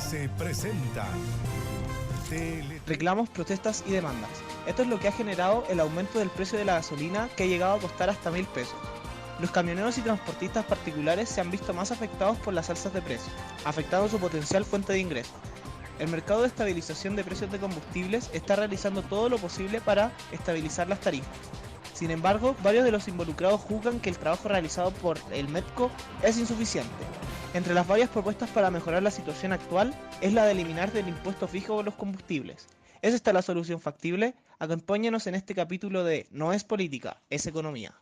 RPS presenta Reclamos, protestas y demandas. Esto es lo que ha generado el aumento del precio de la gasolina, que ha llegado a costar hasta 1.000 pesos. Los camioneros y transportistas particulares se han visto más afectados por las alzas de precio, afectando su potencial fuente de ingresos. El mercado de estabilización de precios de combustibles está realizando todo lo posible para estabilizar las tarifas. Sin embargo, varios de los involucrados juzgan que el trabajo realizado por el MEPCO es insuficiente. Entre las varias propuestas para mejorar la situación actual es la de eliminar el impuesto fijo a los combustibles. ¿Es esta la solución factible? Acompáñanos en este capítulo de No es política, es economía.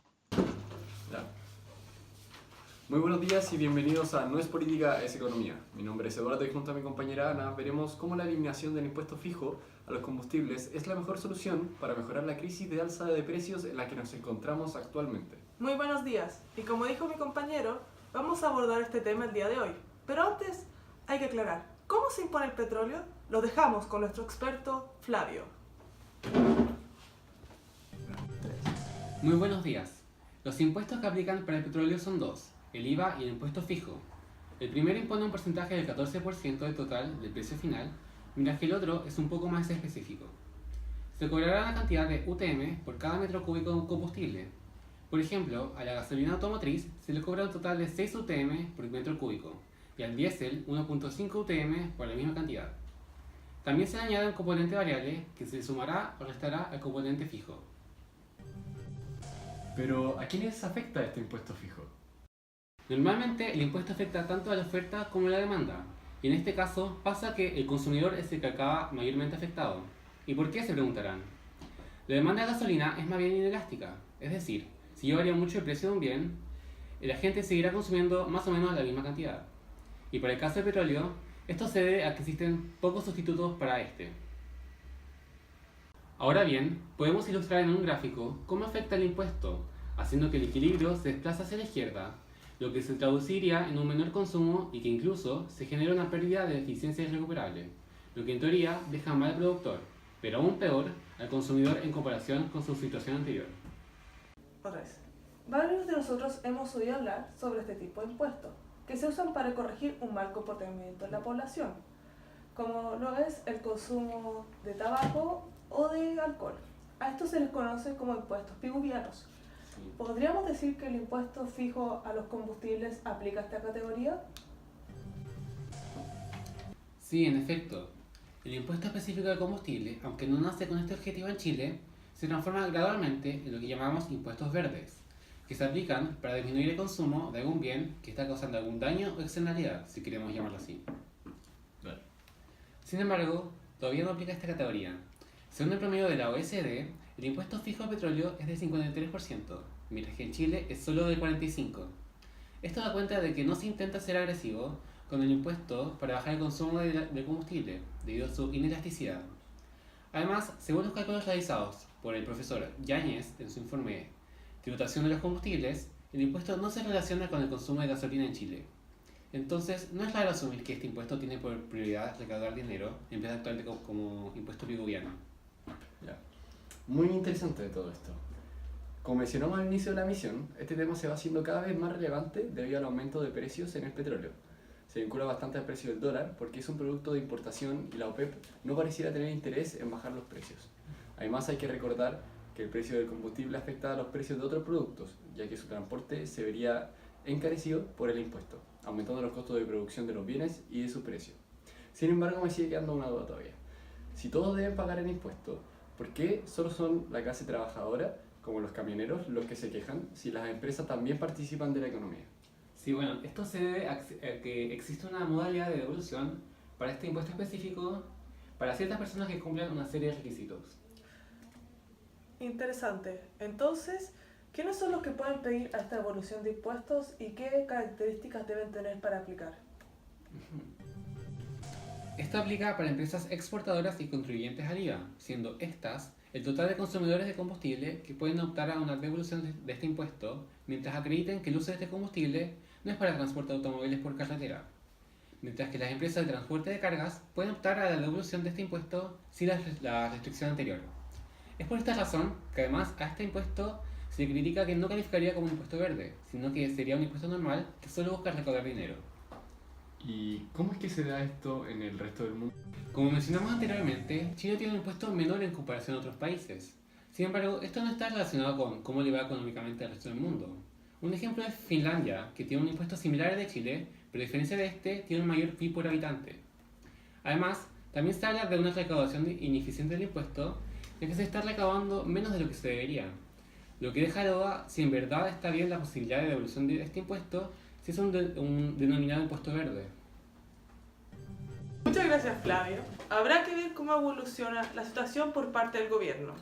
Ya. Muy buenos días y bienvenidos a No es política, es economía. Mi nombre es Eduardo y junto a mi compañera Ana veremos cómo la eliminación del impuesto fijo a los combustibles es la mejor solución para mejorar la crisis de alza de precios en la que nos encontramos actualmente. Muy buenos días, y como dijo mi compañero, vamos a abordar este tema el día de hoy. Pero antes hay que aclarar, ¿cómo se impone el petróleo? Lo dejamos con nuestro experto Flavio. Muy buenos días. Los impuestos que aplican para el petróleo son dos, el IVA y el impuesto fijo. El primero impone un porcentaje del 14% del total del precio final, mientras que el otro es un poco más específico. Se cobrará una cantidad de UTM por cada metro cúbico de combustible. Por ejemplo, a la gasolina automotriz se le cobra un total de 6 UTM por metro cúbico y al diésel 1.5 UTM por la misma cantidad. También se le añade un componente variable que se sumará o restará al componente fijo. Pero, ¿a quiénes afecta este impuesto fijo? Normalmente el impuesto afecta tanto a la oferta como a la demanda, y en este caso pasa que el consumidor es el que acaba mayormente afectado. ¿Y por qué?, se preguntarán. La demanda de gasolina es más bien inelástica, es decir, si yo varía mucho el precio de un bien, la gente seguirá consumiendo más o menos la misma cantidad. Y para el caso del petróleo, esto se debe a que existen pocos sustitutos para este. Ahora bien, podemos ilustrar en un gráfico cómo afecta el impuesto, haciendo que el equilibrio se desplaza hacia la izquierda, lo que se traduciría en un menor consumo y que incluso se genera una pérdida de eficiencia irrecuperable, lo que en teoría deja mal al productor, pero aún peor al consumidor en comparación con su situación anterior. Otra vez. Varios de nosotros hemos oído hablar sobre este tipo de impuestos, que se usan para corregir un mal comportamiento en la población, como lo es el consumo de tabaco o de alcohol. A estos se les conoce como impuestos piguvianos. ¿Podríamos decir que el impuesto fijo a los combustibles aplica a esta categoría? Sí, en efecto. El impuesto específico al combustible, aunque no nace con este objetivo en Chile, se transforma gradualmente en lo que llamamos impuestos verdes, que se aplican para disminuir el consumo de algún bien que está causando algún daño o externalidad, si queremos llamarlo así. Vale. Sin embargo, todavía no aplica esta categoría. Según el promedio de la OECD, el impuesto fijo al petróleo es del 53%, mientras que en Chile es solo del 45%. Esto da cuenta de que no se intenta ser agresivo con el impuesto para bajar el consumo de combustible, debido a su inelasticidad. Además, según los cálculos realizados por el profesor Yáñez en su informe Tributación de los combustibles, el impuesto no se relaciona con el consumo de gasolina en Chile. Entonces, no es raro asumir que este impuesto tiene por prioridad recaudar dinero en vez de actuar como impuesto piguviano. Ya. Muy interesante de todo esto. Como mencionamos al inicio de la emisión, este tema se va haciendo cada vez más relevante debido al aumento de precios en el petróleo. Se vincula bastante al precio del dólar porque es un producto de importación y la OPEP no pareciera tener interés en bajar los precios. Además, hay que recordar que el precio del combustible afecta a los precios de otros productos, ya que su transporte se vería encarecido por el impuesto, aumentando los costos de producción de los bienes y de su precio. Sin embargo, me sigue quedando una duda todavía. Si todos deben pagar el impuesto, ¿por qué solo son la clase trabajadora, como los camioneros, los que se quejan, si las empresas también participan de la economía? Sí, bueno, esto se debe a que existe una modalidad de devolución para este impuesto específico para ciertas personas que cumplen una serie de requisitos. Interesante. Entonces, ¿quiénes son los que pueden pedir a esta devolución de impuestos y qué características deben tener para aplicar? Esto aplica para empresas exportadoras y contribuyentes al IVA, siendo estas el total de consumidores de combustible que pueden optar a una devolución de este impuesto mientras acrediten que el uso de este combustible no es para transporte de automóviles por carretera, mientras que las empresas de transporte de cargas pueden optar a la devolución de este impuesto sin la restricción anterior. Es por esta razón que además a este impuesto se le critica que no calificaría como un impuesto verde, sino que sería un impuesto normal que solo busca recaudar dinero. ¿Y cómo es que se da esto en el resto del mundo? Como mencionamos anteriormente, Chile tiene un impuesto menor en comparación a otros países. Sin embargo, esto no está relacionado con cómo le va económicamente al resto del mundo. Un ejemplo es Finlandia, que tiene un impuesto similar al de Chile, pero a diferencia de este, tiene un mayor PIB por habitante. Además, también se habla de una recaudación ineficiente del impuesto, ya que se está recaudando menos de lo que se debería. Lo que deja la duda si en verdad está bien la posibilidad de devolución de este impuesto, si es un denominado impuesto verde. Muchas gracias, Flavio. Habrá que ver cómo evoluciona la situación por parte del gobierno.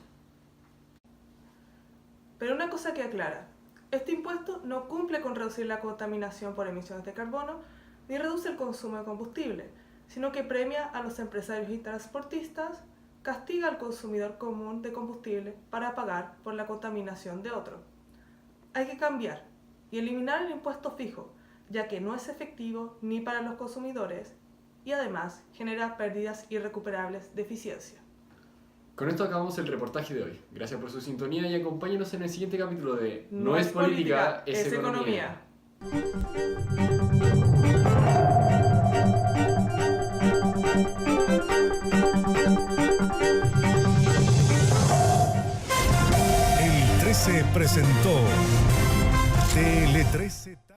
Pero una cosa queda clara, este impuesto no cumple con reducir la contaminación por emisiones de carbono ni reduce el consumo de combustible, sino que premia a los empresarios y transportistas, castiga al consumidor común de combustible para pagar por la contaminación de otro. Hay que cambiar y eliminar el impuesto fijo, ya que no es efectivo ni para los consumidores y además genera pérdidas irrecuperables de eficiencia. Con esto acabamos el reportaje de hoy. Gracias por su sintonía y acompáñenos en el siguiente capítulo de No es política, es economía. El 13 presentó Tele 13.